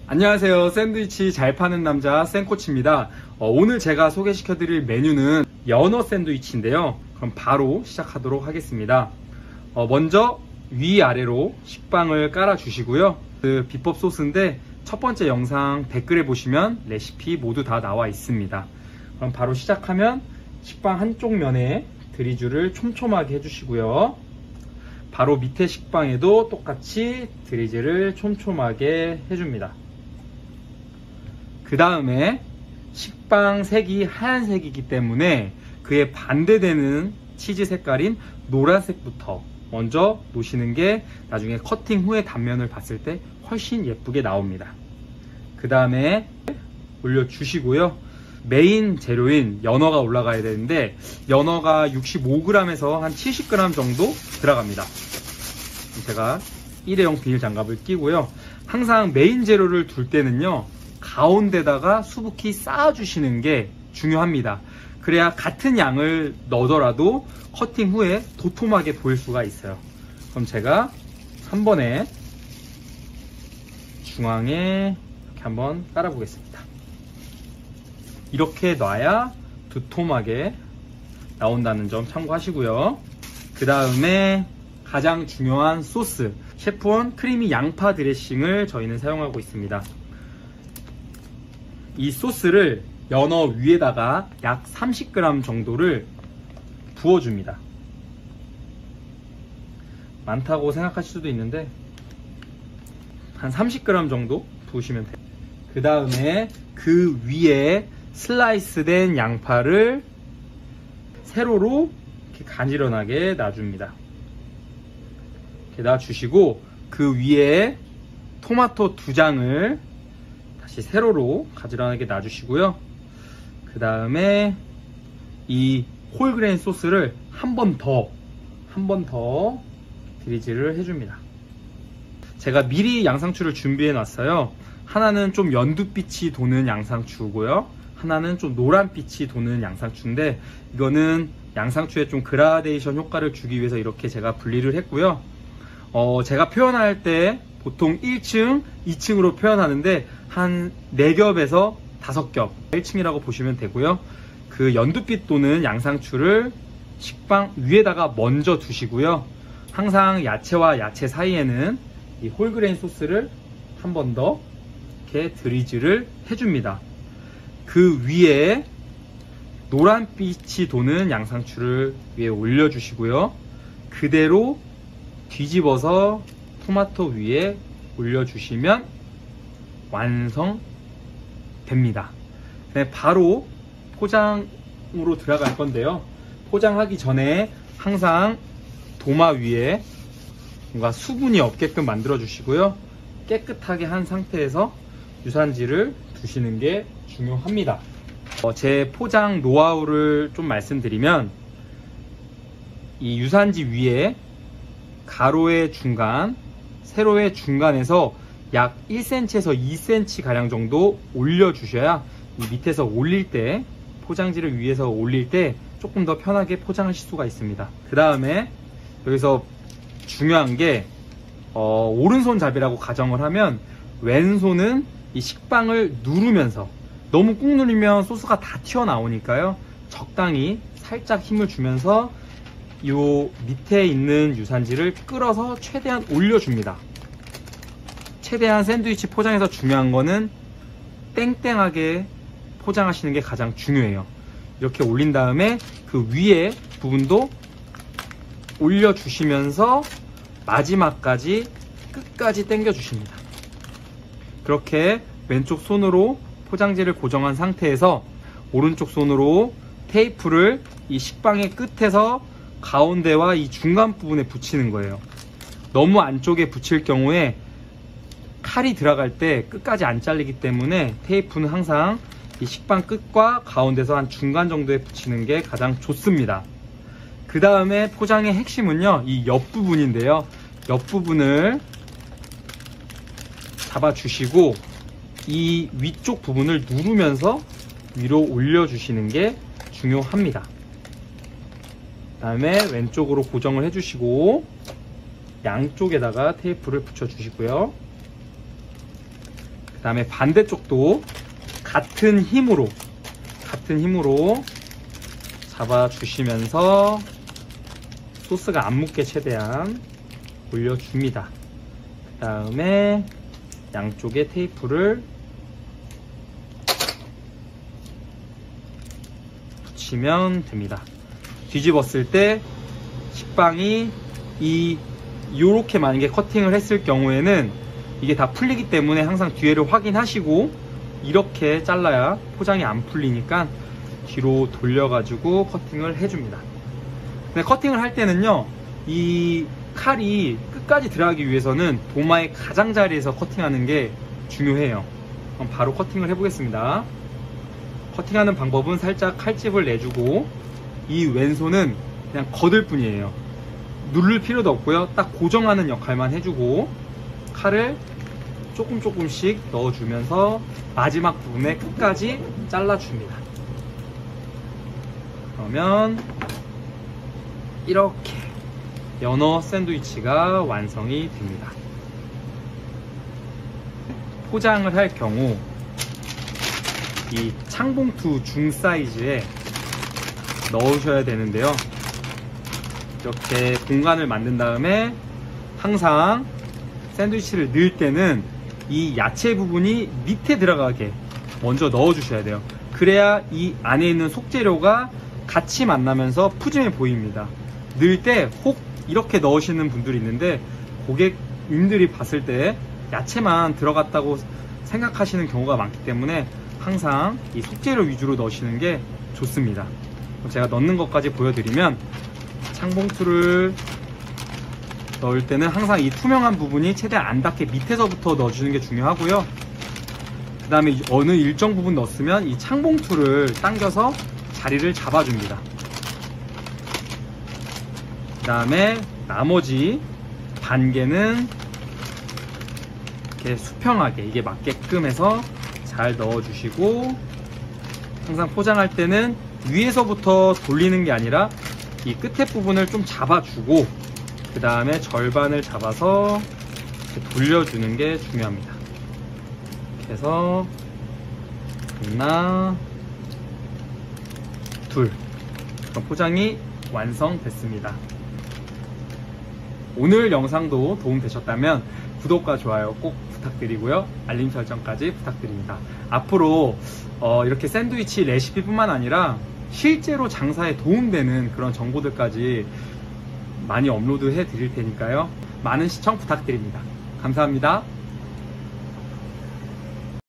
안녕하세요. 샌드위치 잘 파는 남자 샌코치입니다. 오늘 제가 소개시켜 드릴 메뉴는 연어 샌드위치인데요. 그럼 바로 시작하도록 하겠습니다. 먼저 위아래로 식빵을 깔아 주시고요. 그 비법 소스인데 첫 번째 영상 댓글에 보시면 레시피 모두 다 나와 있습니다. 그럼 바로 시작하면 식빵 한쪽 면에 드리즐을 촘촘하게 해주시고요. 바로 밑에 식빵에도 똑같이 드리즐을 촘촘하게 해줍니다. 그 다음에 식빵 색이 하얀색이기 때문에 그에 반대되는 치즈 색깔인 노란색부터 먼저 놓으시는 게 나중에 커팅 후에 단면을 봤을 때 훨씬 예쁘게 나옵니다. 그 다음에 올려주시고요. 메인 재료인 연어가 올라가야 되는데 연어가 65g에서 한 70g 정도 들어갑니다. 제가 일회용 비닐 장갑을 끼고요. 항상 메인 재료를 둘 때는요, 가운데다가 수북히 쌓아주시는 게 중요합니다. 그래야 같은 양을 넣더라도 커팅 후에 도톰하게 보일 수가 있어요. 그럼 제가 한 번에 중앙에 이렇게 한번 깔아 보겠습니다. 이렇게 놔야 두툼하게 나온다는 점 참고하시고요. 그 다음에 가장 중요한 소스, 셰프원 크리미 양파 드레싱을 저희는 사용하고 있습니다. 이 소스를 연어 위에다가 약 30g 정도를 부어줍니다. 많다고 생각하실 수도 있는데 한 30g 정도 부으시면 돼요. 그 다음에 그 위에 슬라이스 된 양파를 세로로 이렇게 가지런하게 놔줍니다. 이렇게 놔주시고 그 위에 토마토 2장을 다시 세로로 가지런하게 놔주시고요. 그 다음에 이 홀그레인 소스를 한 번 더 드리즐을 해줍니다. 제가 미리 양상추를 준비해 놨어요. 하나는 좀 연두빛이 도는 양상추고요. 하나는 좀 노란빛이 도는 양상추인데 이거는 양상추에 좀 그라데이션 효과를 주기 위해서 이렇게 제가 분리를 했고요. 제가 표현할 때 보통 1층, 2층으로 표현하는데 한 4겹에서 5겹 1층이라고 보시면 되고요. 그 연두빛 도는 양상추를 식빵 위에다가 먼저 두시고요. 항상 야채와 야채 사이에는 이 홀그레인 소스를 한 번 더 이렇게 드리즐을 해줍니다. 그 위에 노란빛이 도는 양상추를 위에 올려주시고요. 그대로 뒤집어서 토마토 위에 올려주시면 완성됩니다. 네, 바로 포장으로 들어갈 건데요. 포장하기 전에 항상 도마 위에 뭔가 수분이 없게끔 만들어 주시고요. 깨끗하게 한 상태에서 유산지를 두시는 게 중요합니다. 제 포장 노하우를 좀 말씀드리면 이 유산지 위에 가로의 중간, 세로의 중간에서 약 1cm에서 2cm 가량 정도 올려주셔야 이 밑에서 올릴 때, 포장지를 위에서 올릴 때 조금 더 편하게 포장하실 수가 있습니다. 그 다음에 여기서 중요한 게 오른손 잡이라고 가정을 하면 왼손은 이 식빵을 누르면서, 너무 꾹 누르면 소스가 다 튀어나오니까요, 적당히 살짝 힘을 주면서 요 밑에 있는 유산지를 끌어서 최대한 올려줍니다. 최대한 샌드위치 포장에서 중요한 거는 땡땡하게 포장하시는 게 가장 중요해요. 이렇게 올린 다음에 그 위에 부분도 올려주시면서 마지막까지 끝까지 당겨 주십니다. 그렇게 왼쪽 손으로 포장지를 고정한 상태에서 오른쪽 손으로 테이프를 이 식빵의 끝에서 가운데와 이 중간 부분에 붙이는 거예요. 너무 안쪽에 붙일 경우에 칼이 들어갈 때 끝까지 안 잘리기 때문에 테이프는 항상 이 식빵 끝과 가운데서 한 중간 정도에 붙이는 게 가장 좋습니다. 그 다음에 포장의 핵심은요, 이 옆부분인데요. 옆부분을 잡아주시고 이 위쪽 부분을 누르면서 위로 올려주시는 게 중요합니다. 그 다음에 왼쪽으로 고정을 해주시고 양쪽에다가 테이프를 붙여주시고요. 그 다음에 반대쪽도 같은 힘으로 잡아주시면서 소스가 안 묻게 최대한 올려줍니다. 그 다음에 양쪽에 테이프를 붙이면 됩니다. 뒤집었을 때 식빵이 요렇게 만약에 커팅을 했을 경우에는 이게 다 풀리기 때문에 항상 뒤에를 확인하시고 이렇게 잘라야 포장이 안 풀리니까 뒤로 돌려가지고 커팅을 해줍니다. 근데 커팅을 할 때는요, 이 칼이 끝까지 들어가기 위해서는 도마의 가장자리에서 커팅하는 게 중요해요. 그럼 바로 커팅을 해보겠습니다. 커팅하는 방법은 살짝 칼집을 내주고 이 왼손은 그냥 걷을 뿐이에요. 누를 필요도 없고요. 딱 고정하는 역할만 해주고 칼을 조금씩 넣어주면서 마지막 부분에 끝까지 잘라줍니다. 그러면 이렇게 연어 샌드위치가 완성이 됩니다. 포장을 할 경우 이 창봉투 중 사이즈에 넣으셔야 되는데요. 이렇게 공간을 만든 다음에 항상 샌드위치를 넣을 때는 이 야채 부분이 밑에 들어가게 먼저 넣어 주셔야 돼요. 그래야 이 안에 있는 속재료가 같이 만나면서 푸짐해 보입니다. 넣을 때 혹 이렇게 넣으시는 분들이 있는데 고객님들이 봤을 때 야채만 들어갔다고 생각하시는 경우가 많기 때문에 항상 이 속재료 위주로 넣으시는 게 좋습니다. 제가 넣는 것까지 보여드리면 창봉투를 넣을 때는 항상 이 투명한 부분이 최대한 안 닿게 밑에서부터 넣어주는 게 중요하고요. 그 다음에 어느 일정 부분 넣었으면 이 창봉투를 당겨서 자리를 잡아줍니다. 그 다음에 나머지 반 개는 이렇게 수평하게 이게 맞게끔 해서 잘 넣어주시고, 항상 포장할 때는 위에서부터 돌리는 게 아니라 이 끝에 부분을 좀 잡아주고 그 다음에 절반을 잡아서 이렇게 돌려주는 게 중요합니다. 이렇게 해서 하나, 둘, 포장이 완성됐습니다. 오늘 영상도 도움되셨다면 구독과 좋아요 꼭 부탁드리고요. 알림 설정까지 부탁드립니다. 앞으로 이렇게 샌드위치 레시피뿐만 아니라 실제로 장사에 도움되는 그런 정보들까지 많이 업로드 해 드릴 테니까요. 많은 시청 부탁드립니다. 감사합니다.